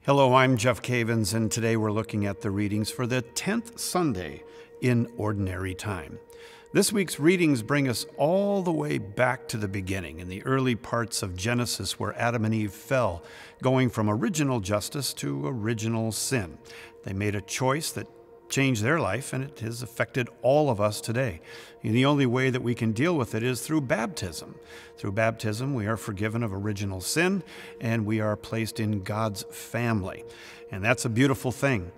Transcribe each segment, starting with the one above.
Hello, I'm Jeff Cavins, and today we're looking at the readings for the 10th Sunday in Ordinary Time. This week's readings bring us all the way back to the beginning, in the early parts of Genesis where Adam and Eve fell, going from original justice to original sin. They made a choice that changed their life, and it has affected all of us today. And the only way that we can deal with it is through baptism. Through baptism, we are forgiven of original sin, and we are placed in God's family. And that's a beautiful thing.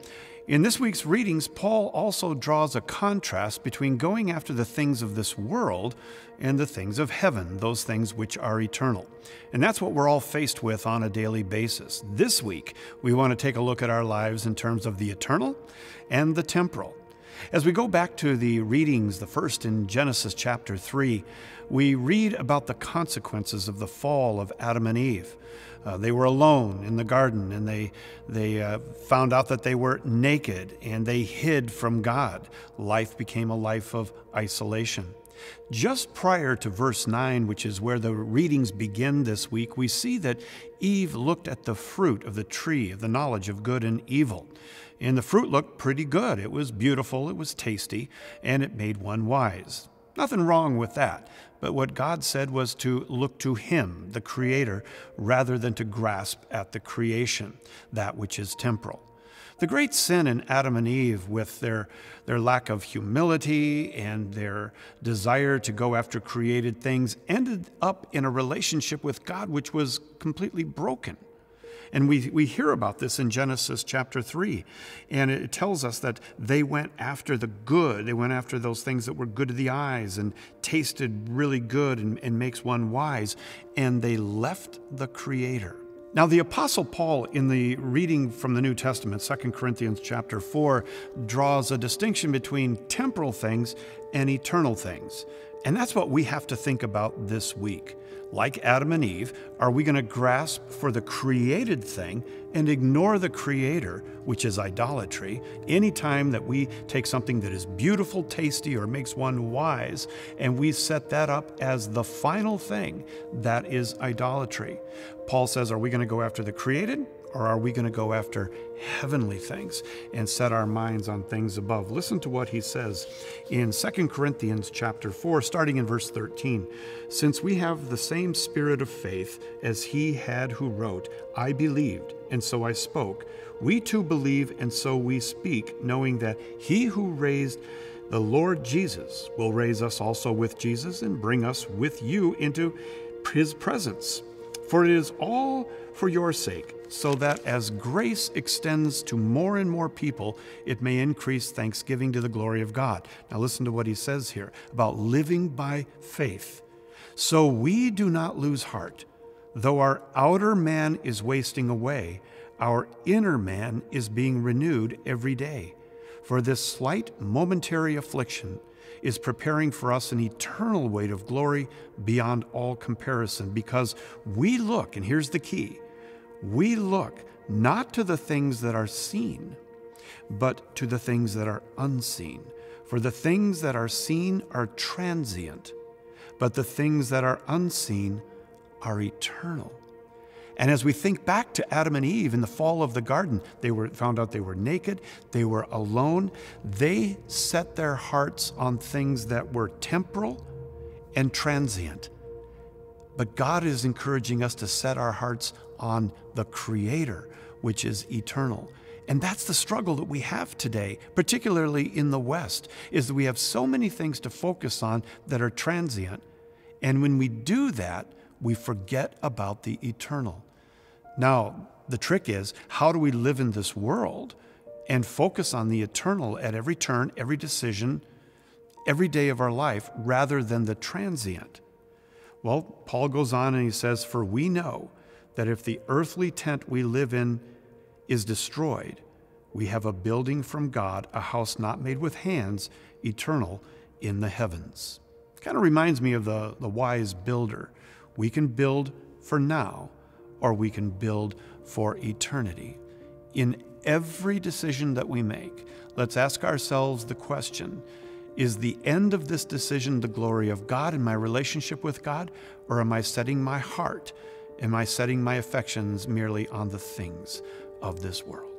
In this week's readings, Paul also draws a contrast between going after the things of this world and the things of heaven, those things which are eternal. And that's what we're all faced with on a daily basis. This week, we want to take a look at our lives in terms of the eternal and the temporal. As we go back to the readings, the first in Genesis chapter 3, we read about the consequences of the fall of Adam and Eve. They were alone in the garden, and they found out that they were naked, and they hid from God. Life became a life of isolation. Just prior to verse 9, which is where the readings begin this week, we see that Eve looked at the fruit of the tree of the knowledge of good and evil. And the fruit looked pretty good. It was beautiful, it was tasty, and it made one wise. Nothing wrong with that. But what God said was to look to Him, the Creator, rather than to grasp at the creation, that which is temporal. The great sin in Adam and Eve, with their lack of humility and their desire to go after created things, ended up in a relationship with God which was completely broken. And we hear about this in Genesis chapter 3. And it tells us that they went after the good. They went after those things that were good to the eyes and tasted really good and makes one wise. And they left the Creator. Now, the Apostle Paul, in the reading from the New Testament, 2 Corinthians chapter 4, draws a distinction between temporal things and eternal things. And that's what we have to think about this week. Like Adam and Eve, are we going to grasp for the created thing and ignore the Creator, which is idolatry, anytime that we take something that is beautiful, tasty, or makes one wise, and we set that up as the final thing? That is idolatry. Paul says, are we going to go after the created, or are we going to go after heavenly things and set our minds on things above? Listen to what he says in 2 Corinthians chapter 4, starting in verse 13. Since we have the same spirit of faith as he had who wrote, I believed, and so I spoke. We too believe, and so we speak, knowing that he who raised the Lord Jesus will raise us also with Jesus and bring us with you into his presence. For it is all for your sake, so that as grace extends to more and more people, it may increase thanksgiving to the glory of God. Now listen to what he says here about living by faith. So we do not lose heart. Though our outer man is wasting away, our inner man is being renewed every day. For this slight momentary affliction is preparing for us an eternal weight of glory beyond all comparison, because we look, and here's the key, we look not to the things that are seen, but to the things that are unseen. For the things that are seen are transient, but the things that are unseen are eternal. And as we think back to Adam and Eve in the fall of the garden, they found out they were naked, they were alone. They set their hearts on things that were temporal and transient. But God is encouraging us to set our hearts on the Creator, which is eternal. And that's the struggle that we have today, particularly in the West, is that we have so many things to focus on that are transient. And when we do that, we forget about the eternal. Now, the trick is, how do we live in this world and focus on the eternal at every turn, every decision, every day of our life, rather than the transient? Well, Paul goes on and he says, for we know that if the earthly tent we live in is destroyed, we have a building from God, a house not made with hands, eternal in the heavens. Kind of reminds me of the wise builder. We can build for now, or we can build for eternity. In every decision that we make, let's ask ourselves the question, is the end of this decision the glory of God and my relationship with God, or am I setting my heart, am I setting my affections merely on the things of this world.